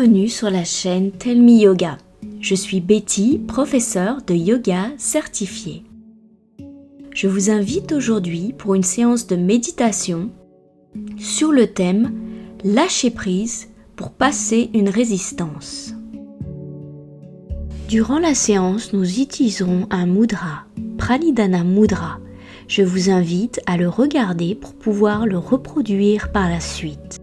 Bienvenue sur la chaîne Tell Me Yoga. Je suis Betty, professeure de yoga certifiée. Je vous invite aujourd'hui pour une séance de méditation sur le thème « Lâcher prise pour passer une résistance ». Durant la séance, nous utiliserons un mudra, Pranidhana Mudra. Je vous invite à le regarder pour pouvoir le reproduire par la suite.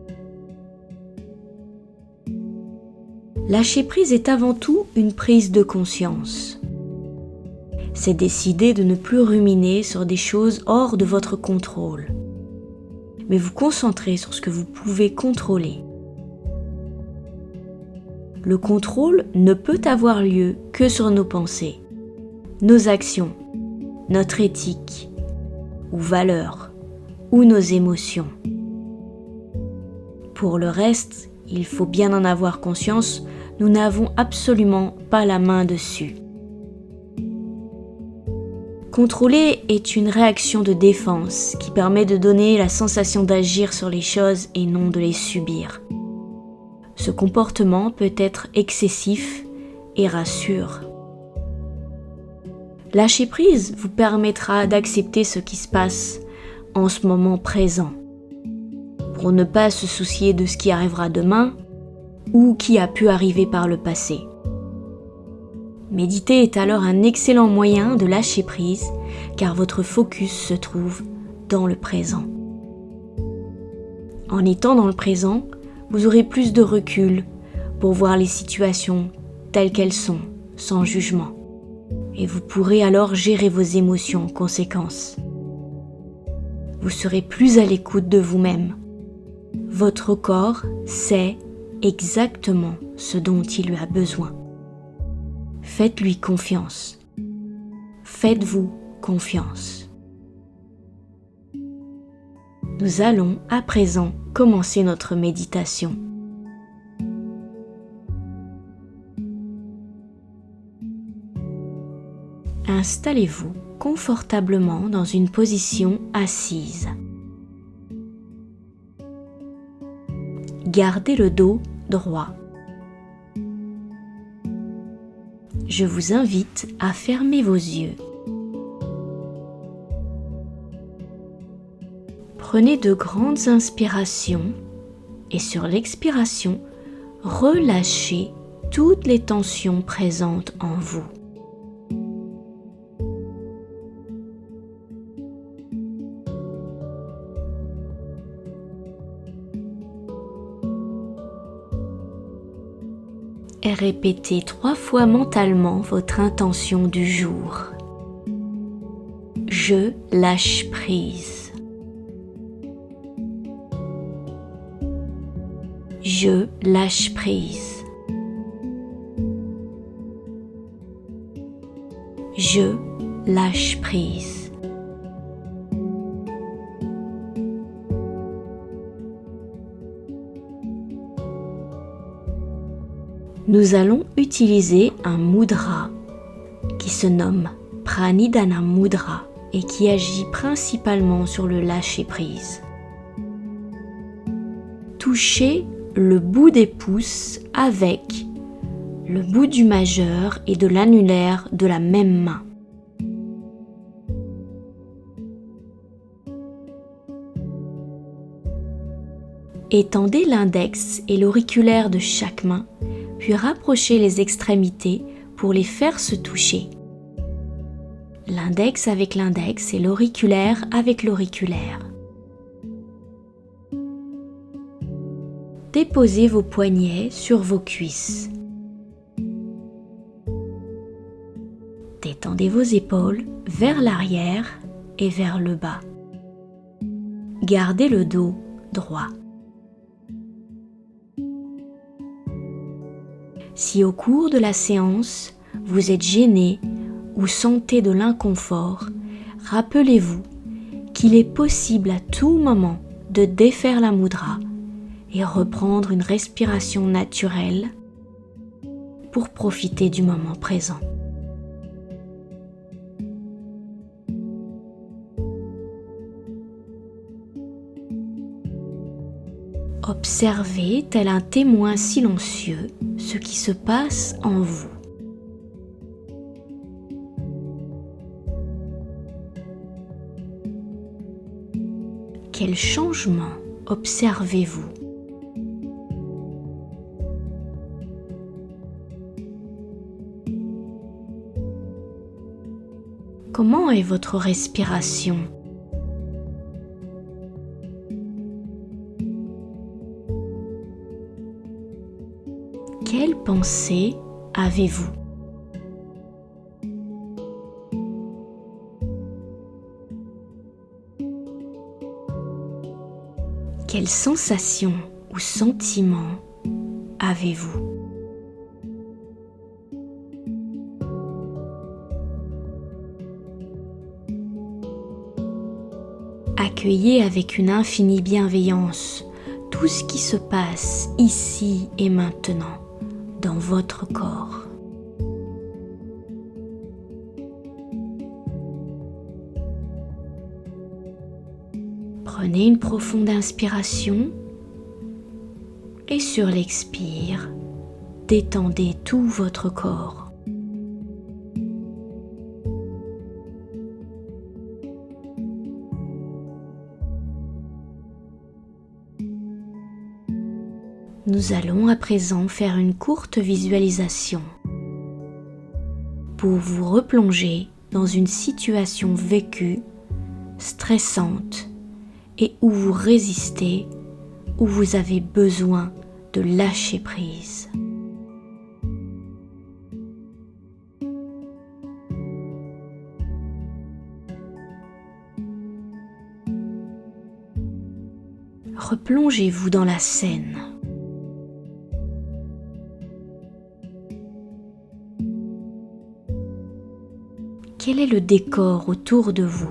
Lâcher prise est avant tout une prise de conscience. C'est décider de ne plus ruminer sur des choses hors de votre contrôle, mais vous concentrer sur ce que vous pouvez contrôler. Le contrôle ne peut avoir lieu que sur nos pensées, nos actions, notre éthique ou valeurs, ou nos émotions. Pour le reste, il faut bien en avoir conscience, nous n'avons absolument pas la main dessus. Contrôler est une réaction de défense qui permet de donner la sensation d'agir sur les choses et non de les subir. Ce comportement peut être excessif et rassure. Lâcher prise vous permettra d'accepter ce qui se passe en ce moment présent, pour ne pas se soucier de ce qui arrivera demain ou qui a pu arriver par le passé. Méditer est alors un excellent moyen de lâcher prise car votre focus se trouve dans le présent. En étant dans le présent, vous aurez plus de recul pour voir les situations telles qu'elles sont, sans jugement. Et vous pourrez alors gérer vos émotions en conséquence. Vous serez plus à l'écoute de vous-même. Votre corps sait exactement ce dont il lui a besoin. Faites-lui confiance. Faites-vous confiance. Nous allons à présent commencer notre méditation. Installez-vous confortablement dans une position assise. Gardez le dos droit. Je vous invite à fermer vos yeux. Prenez de grandes inspirations et sur l'expiration, relâchez toutes les tensions présentes en vous. Et répétez 3 fois mentalement votre intention du jour. Je lâche prise. Je lâche prise. Je lâche prise. Nous allons utiliser un mudra qui se nomme Pranidhana Mudra et qui agit principalement sur le lâcher prise. Touchez le bout des pouces avec le bout du majeur et de l'annulaire de la même main. Étendez l'index et l'auriculaire de chaque main, puis rapprochez les extrémités pour les faire se toucher. L'index avec l'index et l'auriculaire avec l'auriculaire. Déposez vos poignets sur vos cuisses. Détendez vos épaules vers l'arrière et vers le bas. Gardez le dos droit. Si au cours de la séance, vous êtes gêné ou sentez de l'inconfort, rappelez-vous qu'il est possible à tout moment de défaire la mudra et reprendre une respiration naturelle pour profiter du moment présent. Observez, tel un témoin silencieux, ce qui se passe en vous. Quel changement observez-vous? Comment est votre respiration? Quelles pensées avez-vous? Quelles sensations ou sentiments avez-vous? Accueillez avec une infinie bienveillance tout ce qui se passe ici et maintenant dans votre corps. Prenez une profonde inspiration et sur l'expire, détendez tout votre corps. Nous allons à présent faire une courte visualisation pour vous replonger dans une situation vécue, stressante et où vous résistez, où vous avez besoin de lâcher prise. Replongez-vous dans la scène. Quel est le décor autour de vous?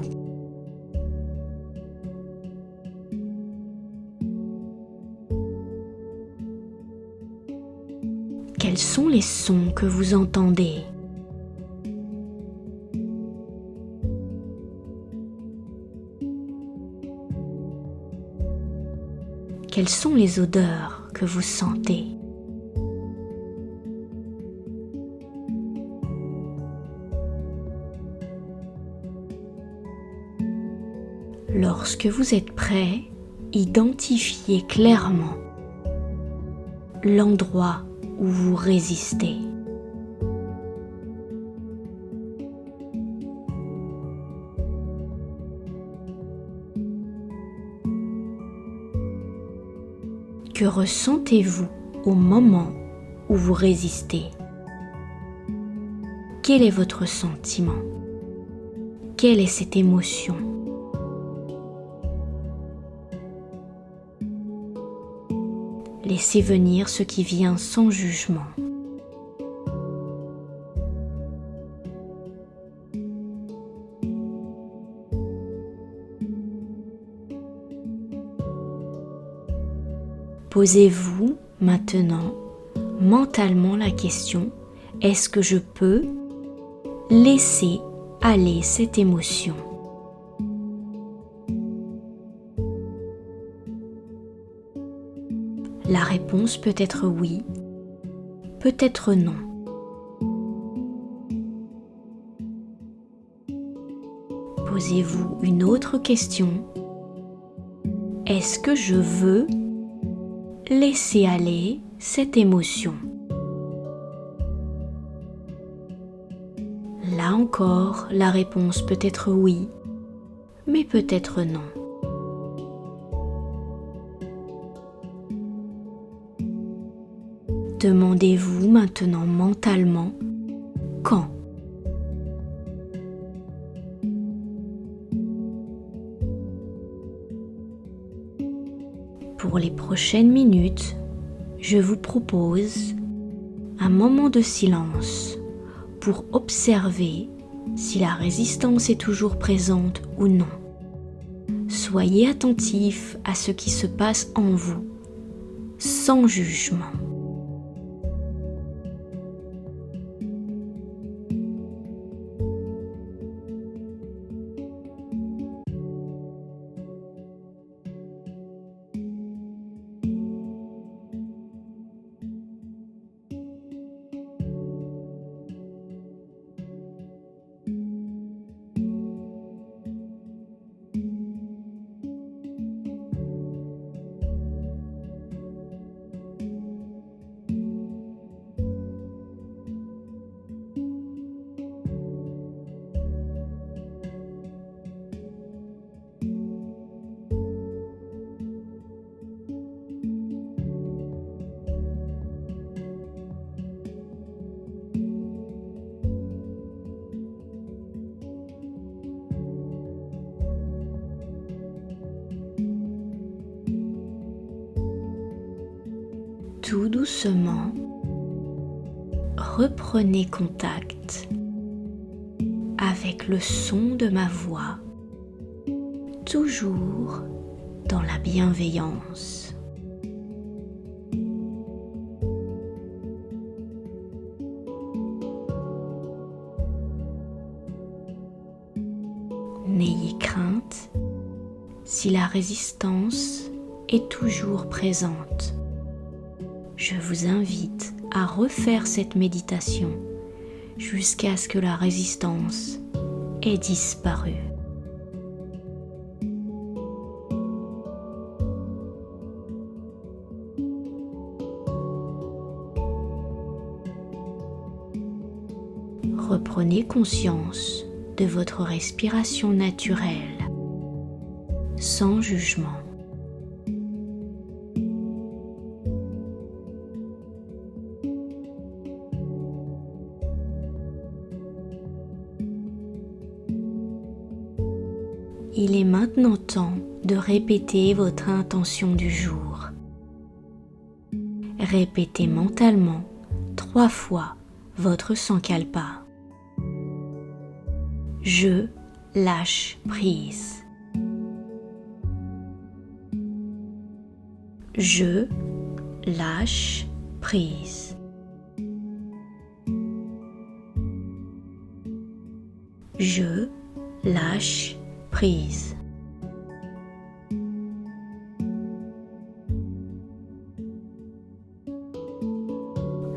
Quels sont les sons que vous entendez? Quelles sont les odeurs que vous sentez? Lorsque vous êtes prêt, identifiez clairement l'endroit où vous résistez. Que ressentez-vous au moment où vous résistez? Quel est votre sentiment? Quelle est cette émotion? Laissez venir ce qui vient sans jugement. Posez-vous maintenant mentalement la question: est-ce que je peux laisser aller cette émotion? La réponse peut être oui, peut être non. Posez-vous une autre question. Est-ce que je veux laisser aller cette émotion? Là encore, la réponse peut être oui, mais peut être non. Demandez-vous maintenant mentalement quand. Pour les prochaines minutes, je vous propose un moment de silence pour observer si la résistance est toujours présente ou non. Soyez attentif à ce qui se passe en vous, sans jugement. tout doucement, reprenez contact avec le son de ma voix, toujours dans la bienveillance. N'ayez crainte si la résistance est toujours présente. Je vous invite à refaire cette méditation jusqu'à ce que la résistance ait disparu. Reprenez conscience de votre respiration naturelle, sans jugement. Il est maintenant temps de répéter votre intention du jour. Répétez mentalement 3 fois votre sankalpa. Je lâche prise. Je lâche prise. Je lâche prise.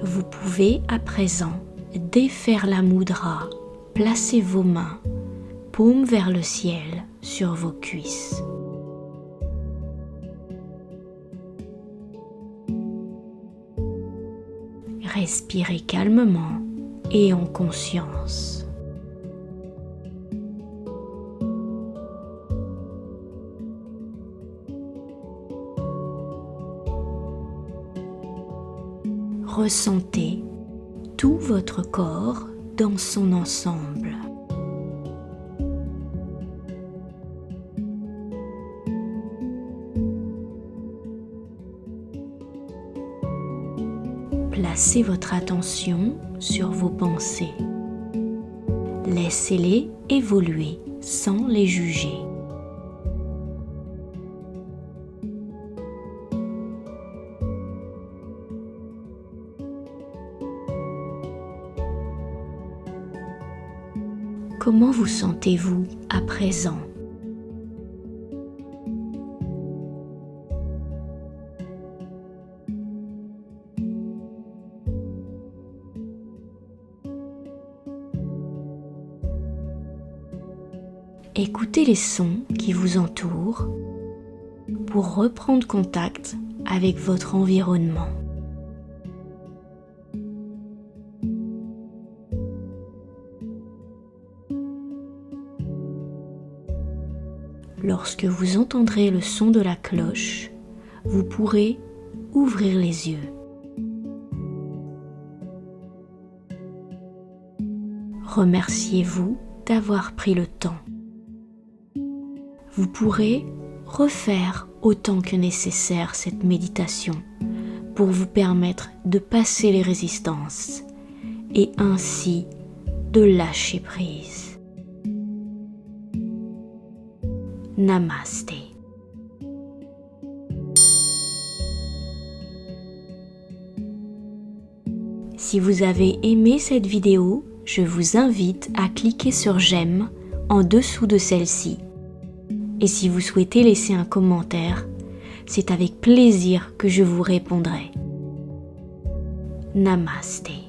Vous pouvez à présent défaire la mudra. Placez vos mains, paumes vers le ciel, sur vos cuisses. Respirez calmement et en conscience. Ressentez tout votre corps dans son ensemble. Placez votre attention sur vos pensées. Laissez-les évoluer sans les juger. Comment vous sentez-vous à présent ? Écoutez les sons qui vous entourent pour reprendre contact avec votre environnement. Lorsque vous entendrez le son de la cloche, vous pourrez ouvrir les yeux. Remerciez-vous d'avoir pris le temps. Vous pourrez refaire autant que nécessaire cette méditation pour vous permettre de passer les résistances et ainsi de lâcher prise. Namasté. Si vous avez aimé cette vidéo, je vous invite à cliquer sur j'aime en dessous de celle-ci. Et si vous souhaitez laisser un commentaire, c'est avec plaisir que je vous répondrai. Namasté.